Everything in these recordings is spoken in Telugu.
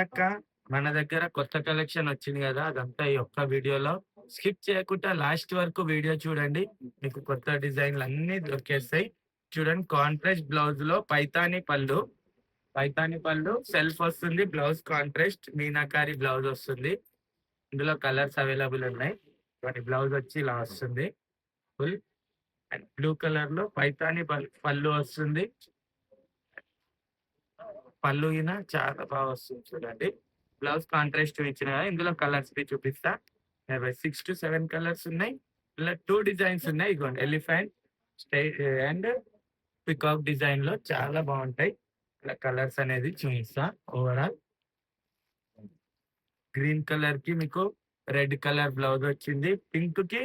ఏంటక్క మన దగ్గర కొత్త కలెక్షన్ వచ్చింది కదా! అదంతా ఈ ఒక్క వీడియోలో స్కిప్ చేయకుండా లాస్ట్ వరకు వీడియో చూడండి. మీకు కొత్త డిజైన్‌లు అన్నీ దొరికేస్తాయి. చూడండి కాంట్రాస్ట్ బ్లౌజ్‌లో పైతాని పళ్ళు సెల్ఫ్ వస్తుంది. బ్లౌజ్ కాంట్రాస్ట్ మీనాకారి బ్లౌజ్ వస్తుంది. ఇందులో కలర్స్ అవైలబుల్ ఉన్నాయి. వాటి బ్లౌజ్ వచ్చి ఇలా వస్తుంది. ఫుల్ అండ్ బ్లూ కలర్‌లో పైతాని పళ్ళు వస్తుంది. పళ్ళు గిన చాలా బాగా వస్తుంది చూడండి. బ్లౌజ్ కాంట్రాస్ట్ ఇచ్చిన కదా! ఇందులో కలర్స్‌వి చూపిస్తా. 6-7 కలర్స్ ఉన్నాయి. ఇలా 2 డిజైన్స్ ఉన్నాయి. ఇగోండి ఎలిఫెంట్ స్టై అండ్ పీకాక్ డిజైన్‌లో చాలా బావుంటాయి. ఇలా కలర్స్ అనేది చూయిస్తా ఓవరాల్. గ్రీన్ కలర్‌కి మీకు రెడ్ కలర్ బ్లౌజ్ వచ్చింది. పింక్‌కి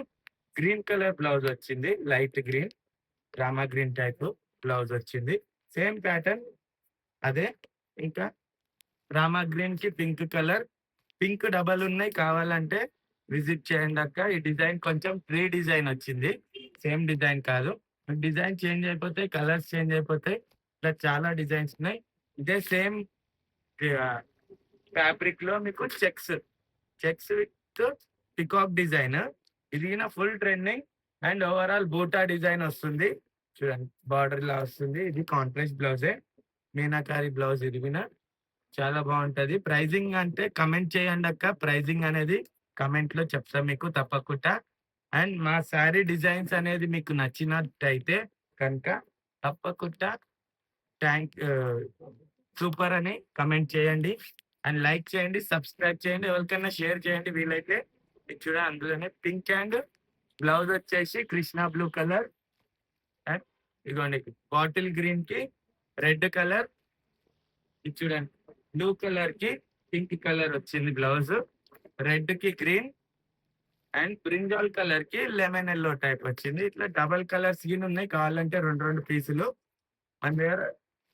గ్రీన్ కలర్ బ్లౌజ్ వచ్చింది. Light green, Rama green type blouse వచ్చింది. సేమ్ ప్యాటర్న్ అదే. ఇంకా రామా గ్రీన్‌కి పింక్ కలర్. పింక్ డబల్ ఉన్నాయి కావాలంటే విజిట్ చేయండి అక్క. ఈ డిజైన్ కొంచెం ట్రీ డిజైన్ వచ్చింది. సేమ్ డిజైన్ కాదు. డిజైన్ చేంజ్ అయిపోతాయి. కలర్స్ చేంజ్ అయిపోతాయి. ఇలా చాలా డిజైన్స్ ఉన్నాయి. ఇదే సేమ్ ఆహ్, ఫ్యాబ్రిక్‌లో మీకు చెక్స్ విత్ పీకాక్ డిజైన్. ఇది గిన ఫుల్ ట్రెండింగ్ అండ్ ఓవరాల్ బూటా డిజైన్ వస్తుంది. చూడండి బార్డర్ ఇలా వస్తుంది. ఇది కాంట్రాస్ట్ బ్లౌజే. మీనాకారి బ్లౌజ్ ఇది గిన. చాలా బావుంటది. ప్రైజింగ్ అంటే కామెంట్ చేయండక్క. ప్రైజింగ్ అనేది కామెంట్‌లో చెప్తా మీకు తప్పకుండా. అండ్ మా శారీ డిజైన్స్ అనేది మీకు నచ్చినట్టయితే కనుక తప్పకుండా ఆహ్, సూపర్ అని కామెంట్ చేయండి. అండ్ లైక్ చేయండి, సబ్స్క్రైబ్ చేయండి. ఎవరికైనా షేర్ చేయండి వీలైతే. ఇది చూడండి అందులోనే పింక్ అండ్ బ్లౌజ్ వచ్చేసి కృష్ణ బ్లూ కలర్ అండ్ ఇదిగోండి బాటిల్ గ్రీన్‌కి రెడ్ కలర్. ఇది చూడండి. బ్లూ కలర్‌కి పింక్ కలర్ వచ్చింది బ్లౌజు. రెడ్‌కి గ్రీన్ అండ్ బ్రింజాల్ కలర్‌కి లెమన్ యెల్లో టైప్ వచ్చింది. ఇట్లా డబుల్ కలర్స్ గిన ఉన్నాయి. కావాలంటే 2, 2 పీసులు. మన దగ్గర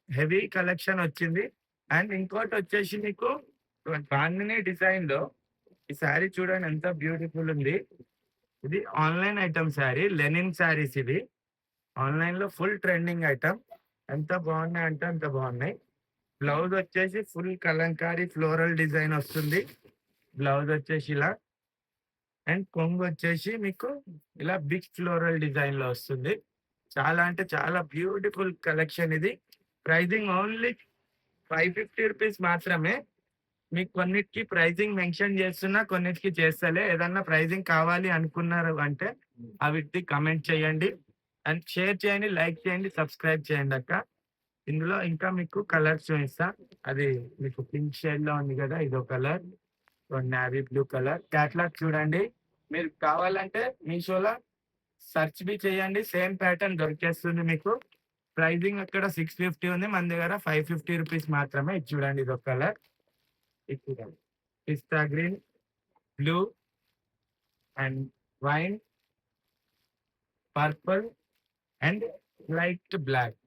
హెవీ కలెక్షన్ వచ్చింది. అండ్ ఇంకోటొచ్చేసి మీకు బాందిని డిజైన్‌లో ఈ శారీ చూడండి ఎంత బ్యూటిఫుల్ ఉంది. ఇది online item sari. Linen saris ఇవి. ఆన్‌లైన్‌లో ఫుల్ ట్రెండింగ్ ఐటెమ్. ఎంత బాగున్నాయంటే అంత బాగున్నాయి. బ్లౌజ్ వచ్చేసి ఫుల్ కలంకారీ ఫ్లోరల్ డిజైన్ వస్తుంది. బ్లౌజ్ వచ్చేసి ఇలా అండ్ కొంగొచ్చేసి మీకు ఇలా బిగ్ ఫ్లోరల్ డిజైన్‌లో వస్తుంది. చాలా అంటే చాలా బ్యూటిఫుల్ కలెక్షన్ ఇది. ప్రైజింగ్ ఓన్లీ రూ. 550 మాత్రమే. మీకు కొన్నిటికి ప్రైజింగ్ మెన్షన్ చేస్తున్నా, కొన్నిటికి చేస్తలే. ఏదన్నా ప్రైజింగ్ కావాలి అనుకున్నారు అంటే అవిటిది కామెంట్ చేయండి. అండ్ షేర్ చేయండి, లైక్ చేయండి, సబ్స్క్రైబ్ చేయండక్క. ఇందులో ఇంకా మీకు కలర్స్ చూయిస్తా. అది మీకు పింక్ షేడ్‌లో ఉంది గదా! ఇదో colour. Navy blue colour. Catalogue చూడండి. మీరు కావాలంటే మీషోలో సెర్చ్ బి చేయండి. సేమ్ ప్యాటర్న్ దొరికేస్తుంది మీకు. ప్రైజింగ్ అక్కడ 650 ఉంది. మన దగ్గర రూ. 550 మాత్రమే. ఇది చూడండి ఇదొక కలర్. ఇది చూడండి. పిస్తా green, blue and wine, purple and light black.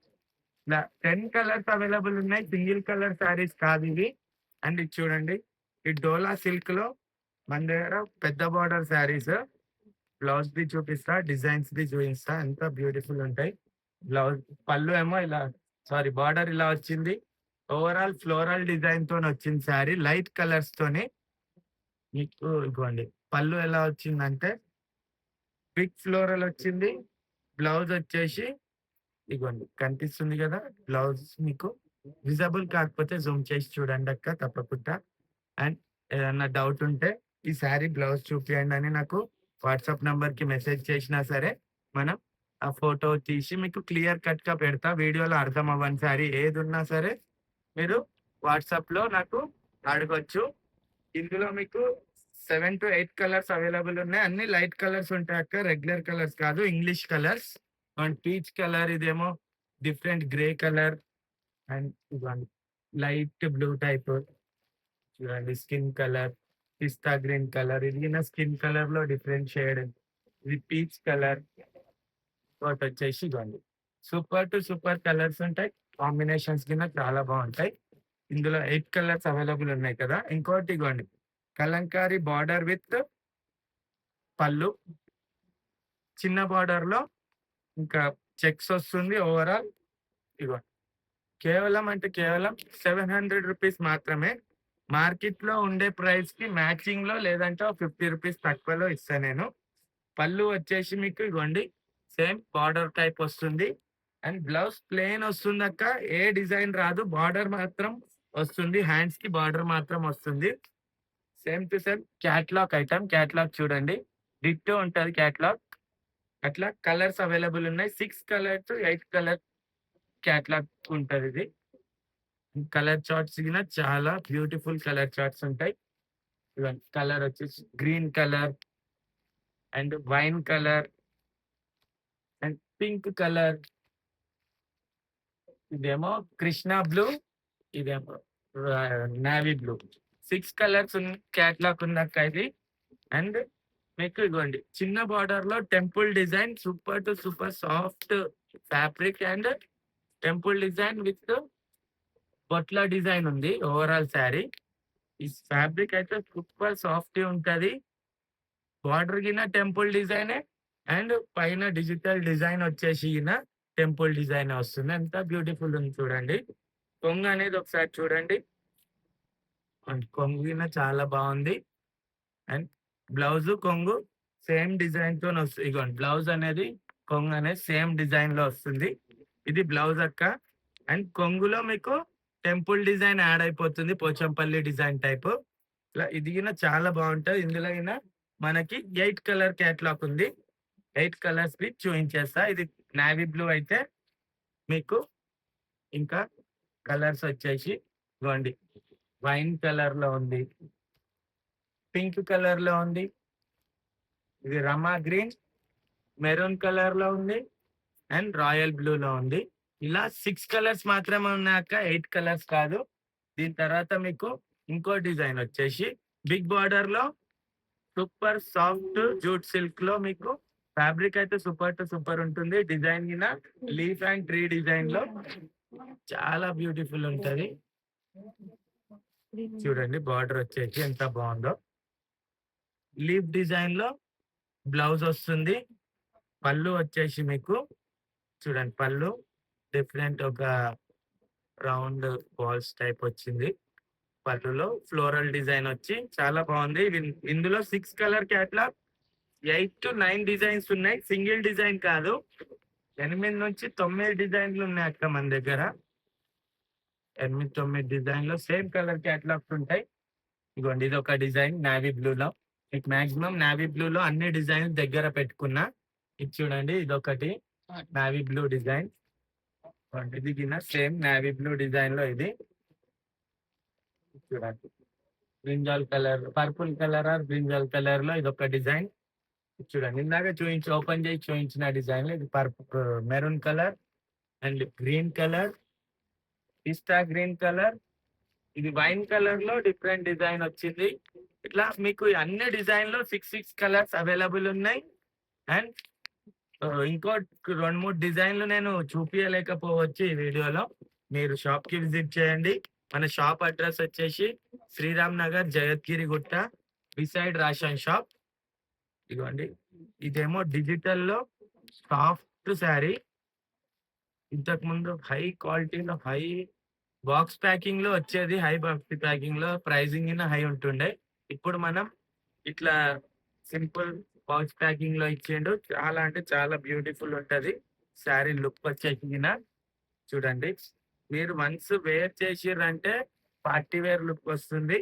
ఇలా 10 కలర్స్ అవైలబుల్ ఉన్నాయి. సింగిల్ కలర్ శారీస్ కాదివి. అండ్ ఇది చూడండి. ఈ డోలా సిల్క్‌లో మన దగ్గర పెద్ద బార్డర్ శారీస్. బ్లౌజ్‌ది చూపిస్తా. డిజైన్స్‌ది చూయిస్తా. ఎంత బ్యూటిఫుల్ ఉంటాయి. బ్లౌజ్ పళ్ళు ఏమో ఇలా బార్డర్ ఇలా వచ్చింది. ఓవరాల్ ఫ్లోరల్ డిజైన్‌తోనొచ్చింది శారీ. లైట్ కలర్స్‌తోని మీకు ఇదిగోండి. పళ్ళు ఎలా వచ్చిందంటే బిగ్ ఫ్లోరల్ వచ్చింది. బ్లౌజ్ వచ్చేసి ఇగోండి కనిపిస్తుంది గదా! బ్లౌజ్ మీకు విజిబుల్ కాకపోతే జూమ్ చేసి చూడండక్క తప్పకుండా. అండ్ ఏదన్నా డౌట్ ఉంటే ఈ శారీ బ్లౌజ్ చూపియండని నాకు వాట్సాప్ నంబర్‌కి మెసేజ్ చేసినా సరే, మనం ఆ ఫోటో తీసి మీకు క్లియర్ కట్‌గా పెడతా. వీడియోలో అర్థం అవ్వని శారీ ఏదున్నా సరే మీరు వాట్సాప్‌లో నాకు అడగొచ్చు. ఇందులో మీకు 7-8 కలర్స్ అవైలబుల్ ఉన్నాయి. అన్ని లైట్ కలర్స్ ఉంటాయక్క. రెగ్యులర్ కలర్స్ కాదు. English colours. And peach colour ఇదేమో డిఫరెంట్ గ్రే కలర్ అండ్ ఇదిగోండి లైట్ బ్లూ టైప్ చూడండి స్కిన్ కలర్, పిస్తా గ్రీన్ కలర్ ఇది నా స్కిన్ కలర్‌లో డిఫరెంట్ షేడ్. ఇది పీచ్ కలర్. ఇంకోటొచ్చేసి ఇదిగోండి. సూపర్ టు సూపర్ కలర్స్ ఉంటాయి. కాంబినేషన్స్ కింద చాలా బావుంటాయి. ఇందులో 8 కలర్స్ అవైలబుల్ ఉన్నాయి కదా! ఇంకోటి ఇగోండి కలంకారీ బార్డర్ విత్ పళ్ళు. చిన్న బార్డర్‌లో ఇంకా చెక్స్ వస్తుంది ఓవరాల్. ఇగో కేవలం అంటే కేవలం రూ. 700 మాత్రమే. మార్కెట్‌లో ఉండే ప్రైస్‌కి మ్యాచింగ్‌లో లేదంటే ఒక 50 రూపీస్ తక్కువలో ఇస్తా నేను. పళ్ళు వచ్చేసి మీకు ఇగోండి సేమ్ బార్డర్ టైప్ వస్తుంది. అండ్ బ్లౌజ్ ప్లెయిన్ వస్తుందక్క. ఏ డిజైన్ రాదు. బార్డర్ మాత్రం వస్తుంది. హ్యాండ్స్‌కి బార్డర్ మాత్రం వస్తుంది. Same to same catalogue item. Catalogue చూడండి. డిట్టో ఉంటది క్యాట్లాగ్. అట్లా కలర్స్ అవైలబుల్ ఉన్నాయి. 6 కలర్స్, 8 కలర్ క్యాట్లాగ్ ఉంటదిది. కలర్ చార్ట్స్ గిన చాలా బ్యూటిఫుల్ కలర్ చార్ట్స్ ఉంటాయి. ఇవన్నీ కలర్ వచ్చేసి green colour and wine colour and pink colour. ఇదేమో కృష్ణ బ్లూ, ఇదేమో నేవీ బ్లూ. 6 కలర్స్ క్యాట్లాగ్ ఉందక్క ఇది. అండ్ మీకు ఇగోండి చిన్న బార్డర్ లో temple design super to super soft fabric and temple design with Botla design ఉంది ఓవరాల్ శారీ. ఈ ఫ్యాబ్రిక్ అయితే సూపర్ సాఫ్ట్ ఉంటది. బార్డర్ గిన టెంపుల్ డిజైనే అండ్ పైన డిజిటల్ డిజైన్ వచ్చేసి గిన టెంపుల్ డిజైన్ వస్తుంది. ఎంత బ్యూటిఫుల్ ఉంది చూడండి. కొంగు అనేది ఒకసారి చూడండి. అండ్ కొంగు గిన చాలా బాగుంది. అండ్ బ్లౌజ్ కొంగు సేమ్ డిజైన్ తోని వస్తుంది. ఇగోండి బ్లౌజ్ అనేది కొంగు అనేది సేమ్ డిజైన్ లో వస్తుంది. ఇది బ్లౌజ్ అక్క. అండ్ కొంగులో మీకు టెంపుల్ డిజైన్ యాడ్ అయిపోతుంది. Pochampally design type. ఇట్లా ఇది గిన చాలా బాగుంటది. ఇందులో గిన మనకి 8 కలర్ క్యాట్లాగ్ ఉంది. 8 కలర్స్ వి చూయించేస్తా. ఇది నేవీ బ్లూ అయితే మీకు ఇంకా కలర్స్ వచ్చేసి ఇగోండి వైన్ కలర్ లో ఉంది. పింక్ కలర్ లో ఉంది. ఇది రమా గ్రీన్, మెరూన్ కలర్ లో ఉంది. అండ్ రాయల్ బ్లూ లో ఉంది. ఇలా 6 కలర్స్ మాత్రమే ఉన్నాక 8 కలర్స్ కాదు. దీని తర్వాత మీకు ఇంకో డిజైన్ వచ్చేసి బిగ్ బార్డర్ లో సూపర్ సాఫ్ట్ జూట్ సిల్క్ లో మీకు ఫ్యాబ్రిక్ అయితే సూపర్ టు సూపర్ ఉంటుంది. డిజైన్ గిన లీఫ్ అండ్ ట్రీ డిజైన్ లో చాలా బ్యూటిఫుల్ ఉంటది. చూడండి బార్డర్ వచ్చేసి ఎంత బాగుందో. లీఫ్ డిజైన్ లో బ్లౌజ్ వస్తుంది. పళ్ళు వచ్చేసి మీకు చూడండి పళ్ళు డిఫరెంట్ ఒక రౌండ్ బాల్స్ టైప్ వచ్చింది. పళ్ళులో ఫ్లోరల్ డిజైన్ వచ్చి చాలా బాగుంది. ఇందులో 6 కలర్ క్యాట్లాగ్ 8-9 డిజైన్స్ ఉన్నాయి. సింగిల్ డిజైన్ కాదు. 8-9 డిజైన్లు ఉన్నాయి అక్క మన దగ్గర. 8-9 డిజైన్‌లో సేమ్ కలర్ క్యాటలాగ్స్ ఉంటాయి. ఇగోండి ఇదొక డిజైన్ నేవీ బ్లూలో. మీకు మాక్సిమం నేవీ బ్లూలో అన్ని డిజైన్స్ దగ్గర పెట్టుకున్నా. ఇది చూడండి ఇదొకటి నేవీ బ్లూ డిజైన్. ఇది గిన సేమ్ నేవీ బ్లూ డిజైన్‌లో ఇది. చూడండి brinjal colour, purple colour or brinjal కలర్‌లో ఇదొక డిజైన్. చూడండి ఇందాక ఓపెన్ చేసి చూయించిన డిజైన్‌లో ఇది maroon colour and green colour, pista green colour. ఇది వైన్ కలర్ లో డిఫరెంట్ డిజైన్ వచ్చింది. ఇట్లా మీకు అన్ని డిజైన్ లో 6 కలర్స్ అవైలబుల్ ఉన్నాయి. అండ్ ఇంకో 2-3 డిజైన్లు నేను చూపించలేకపోవచ్చు ఈ వీడియోలో. మీరు షాప్ కి విజిట్ చేయండి. మన షాప్ అడ్రస్ వచ్చేసి శ్రీరామ్ నగర్, జగద్గిరి గుట్ట, బిసైడ్ రాషన్ షాప్. ఇదిగోండి ఇదేమో డిజిటల్ లో సాఫ్ట్ శారీ. ఇంతకు ముందు హై క్వాలిటీలో హై బాక్స్ ప్యాకింగ్ లో వచ్చేది. హై బాక్స్ ప్యాకింగ్ లో ప్రైజింగ్ హై ఉంటుండే. ఇప్పుడు మనం ఇట్లా సింపుల్ బాక్స్ ప్యాకింగ్ లో ఇచ్చిండు. చాలా అంటే చాలా బ్యూటిఫుల్ ఉంటది. శారీ లుక్ వచ్చేసిన చూడండి. మీరు వన్స్ వేర్ చేసిర్రంటే పార్టీ వేర్ లుక్ వస్తుంది.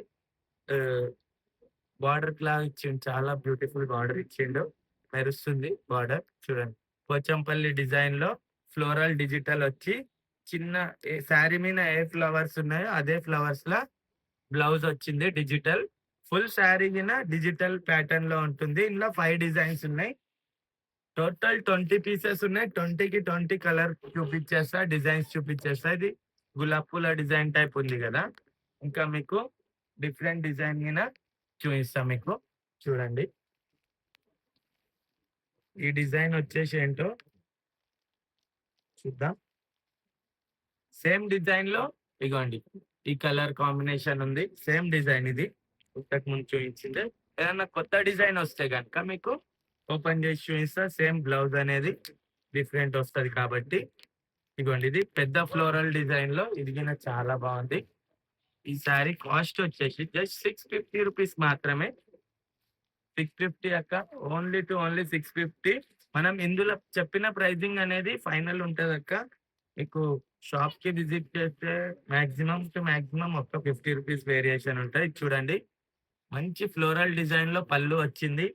బార్డర్ క్లాత్ ఇచ్చిండు. చాలా బ్యూటిఫుల్ బార్డర్ ఇచ్చిండు. మెరుస్తుంది బార్డర్ చూడండి. పోచంపల్లి డిజైన్ లో ఫ్లోరల్ డిజిటల్ వచ్చి చిన్న శారీ మీద ఏ ఫ్లవర్స్ ఉన్నాయో అదే ఫ్లవర్స్ లా బ్లౌజ్ వచ్చింది డిజిటల్. ఫుల్ శారీ మీద డిజిటల్ ప్యాటర్న్ లో ఉంటుంది. ఇందులో 5 డిజైన్స్ ఉన్నాయి. టోటల్ 20 పీసెస్ ఉన్నాయి. 20కి 20 కలర్ చూపించేస్తా, డిజైన్స్ చూపించేస్తా. ఇది గులాబ్ పూల డిజైన్ టైప్ ఉంది కదా. ఇంకా మీకు డిఫరెంట్ డిజైన్ మీద చూపిస్తా మీకు. చూడండి ఈ డిజైన్ వచ్చేసి ఏంటో చూద్దాం. సేమ్ డిజైన్ లో ఇగోండి ఈ కలర్ కాంబినేషన్ ఉంది. సేమ్ డిజైన్ ఇది ఇంతకు ముందు చూపించింది. ఏదన్నా కొత్త డిజైన్ వస్తే కనుక మీకు ఓపెన్ చేసి చూపిస్తా. సేమ్ బ్లౌజ్ అనేది డిఫరెంట్ వస్తుంది కాబట్టి. ఇగోండి ఇది పెద్ద ఫ్లోరల్ డిజైన్ లో ఇది గిన చాలా బాగుంది. ఈ శారీ కాస్ట్ వచ్చేసి జస్ట్ 650 రూపీస్ మాత్రమే. 650 అక్క. Only to only 650. మనం ఇందులో చెప్పిన ప్రైజింగ్ అనేది ఫైనల్ ఉంటదక్క. మీకు షాప్‌కి విజిట్ చేస్తే మాక్సిమం టు మాక్సిమం ఒక 50 రూపీస్ వేరియేషన్ ఉంటాయి. చూడండి. మంచి ఫ్లోరల్ డిజైన్‌లో పళ్ళు వచ్చింది.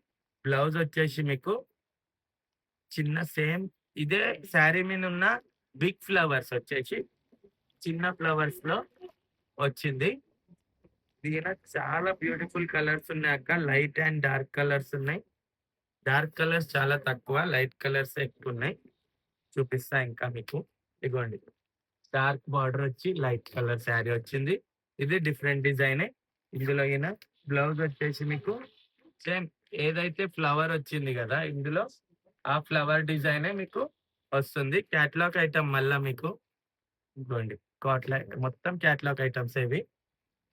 బ్లౌజ్ వచ్చేసి మీకు చిన్న సేమ్ ఇదే శారీ మీదున్న బిగ్ ఫ్లవర్స్ వచ్చేసి చిన్న ఫ్లవర్స్‌లో వచ్చింది. దీనిలో చాలా బ్యూటిఫుల్ కలర్స్ ఉన్నాయి అక్క. లైట్ అండ్ డార్క్ కలర్స్ ఉన్నాయి. డార్క్ కలర్స్ చాలా తక్కువ. లైట్ కలర్స్ ఎక్కువున్నాయి. చూపిస్తా ఇంకా మీకు. ఇగోండి. డార్క్ బార్డర్ వచ్చి లైట్ కలర్ శారీ వచ్చింది. ఇది డిఫరెంట్ డిజైనే. ఇందులో బ్లౌజ్ వచ్చేసి మీకు సేమ్ ఏదైతే ఫ్లవర్ వచ్చింది గదా! ఇందులో ఆ ఫ్లవర్ డిజైనే మీకు వస్తుంది. క్యాటలాగ్ ఐటెమ్ మళ్ళా మీకు ఇదిగోండి. మొత్తం క్యాటలాగ్ ఐటెమ్సే ఇవి.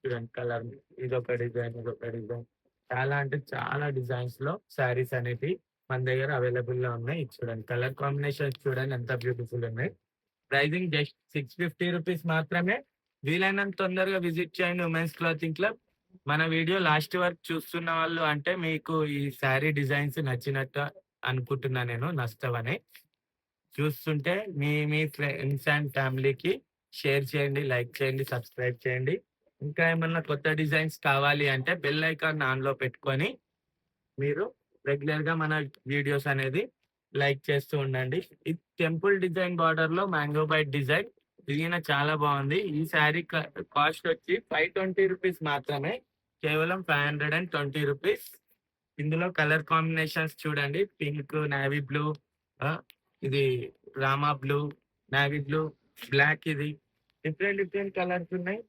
చూడండి కలర్ ఇదొక డిజైన్, ఇదొక డిజైన్. చాలా అంటే చాలా డిజైన్స్‌లో శారీస్ అనేటివి మన దగ్గర అవైలబుల్‌లో ఉన్నాయి. ఇది చూడండి కలర్ కాంబినేషన్స్ చూడండి ఎంత బ్యూటిఫుల్ ఉన్నాయి. ప్రైజింగ్ జస్ట్ 650 రూపీస్ మాత్రమే. వీలైనంత తొందరగా విజిట్ చేయండి ఉమెన్స్ క్లాతింగ్ క్లబ్. మన వీడియో లాస్ట్ వరకు చూస్తున్న వాళ్ళు అంటే మీకు ఈ శారీ డిజైన్స్ నచ్చినట్టు అనుకుంటున్నా నేను. నచ్చవని. చూస్తుంటే మీ ఫ్రెండ్స్ అండ్ ఫ్యామిలీకి షేర్ చేయండి, లైక్ చేయండి, సబ్స్క్రైబ్ చేయండి. ఇంకా ఏమన్నా కొత్త డిజైన్స్ కావాలి అంటే బెల్ ఐకాన్ ఆన్‌లో పెట్టుకొని మీరు రెగ్యులర్‌గా మన వీడియోస్ అనేది లైక్ చేస్తూ ఉండండి. ఇది టెంపుల్ డిజైన్ బార్డర్‌లో మ్యాంగో బైట్ డిజైన్. ఇది చాలా బావుంది. ఈ శారీ కాస్ట్ వచ్చి 520 రూపీస్ మాత్రమే. కేవలం 520 రూపీస్. ఇందులో కలర్ కాంబినేషన్స్ చూడండి. పింక్, నేవీ బ్లూ, ఆహ్, ఇది Rama blue, navy blue, black ఇది. డిఫరెంట్ డిఫరెంట్ కలర్స్ ఉన్నాయి.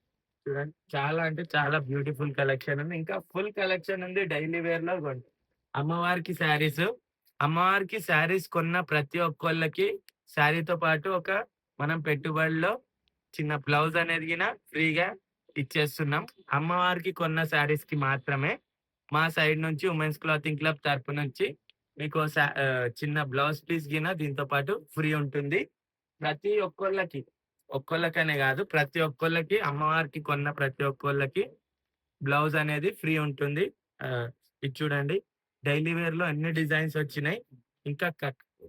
చూడండి. చాలా అంటే చాలా బ్యూటిఫుల్ కలెక్షన్ ఉంది. ఇంకా ఫుల్ కలెక్షన్ ఉంది డైలీ వేర్‌లో ఇగోండి. అమ్మవారికి శారీసు. అమ్మవారికి శారీస్ కొన్న ప్రతి ఒక్కళ్ళకి శారీతో పాటు ఒక మనం పెట్టుబడిలో చిన్న బ్లౌజ్ అనేది ఫ్రీగా ఇచ్చేస్తున్నాం. అమ్మవారికి కొన్న శారీస్‌కి మాత్రమే మా సైడ్ నుంచి ఉమెన్స్ క్లాతింగ్ క్లబ్ తరపు నుంచి మీకు చిన్న బ్లౌజ్ పీస్ దీంతో పాటు ఫ్రీ ఉంటుంది. ప్రతి ఒక్కళ్ళకి, ఒక్కళ్ళకనే గాదు ప్రతి ఒక్కళ్ళకి అమ్మవారికి కొన్న ప్రతి ఒక్కళ్ళకి బ్లౌజ్ అనేది ఫ్రీ ఉంటుంది. ఇది చూడండి. డైలీ వేర్‌లో అన్ని డిజైన్స్ వచ్చినాయి. ఇంకా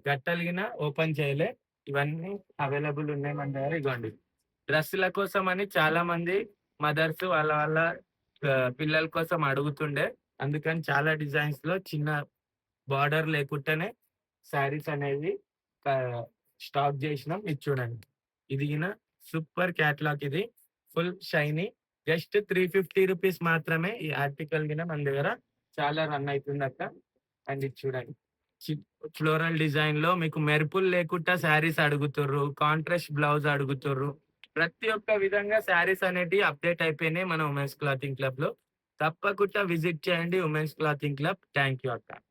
గట్టలు ఓపెన్ చేయలే. ఇవన్నీ అవైలబుల్ ఉన్నాయి మన దగ్గర. ఇగోండి. డ్రెస్సుల కోసమని చాలా మంది మదర్స్ వాళ్ళ వాళ్ళ పిల్లల కోసం అడుగుతుండే. అందుకని చాలా డిజైన్స్‌లో చిన్న బార్డర్ లేకుండానే శారీస్ అనేవి ఆహ్, స్టాక్ జేసినాం. ఇది చూడండి. ఇది సూపర్ క్యాటలాగ్ ఇది. Full shiny. జస్ట్ 350 రూపీస్ మాత్రమే. ఈ ఆర్టికల్ మన దగ్గర చాలా రన్ అయితుందక్క. అండ్ ఇది చూడండి. చి ఫ్లోరల్ డిజైన్‌లో మీకు మెరుపులు లేకుండా శారీస్ అడుగుతుర్రు. కాంట్రాస్ట్ బ్లౌజ్ అడుగుతుర్రు. ప్రతి ఒక్క విధంగా శారీస్ అనేటివి అప్‌డేట్ అయిపోయినాయి మన ఉమెన్స్ క్లాతింగ్ క్లబ్‌లో. తప్పకుండా విజిట్ చేయండి women's clothing club. Thank you అక్క.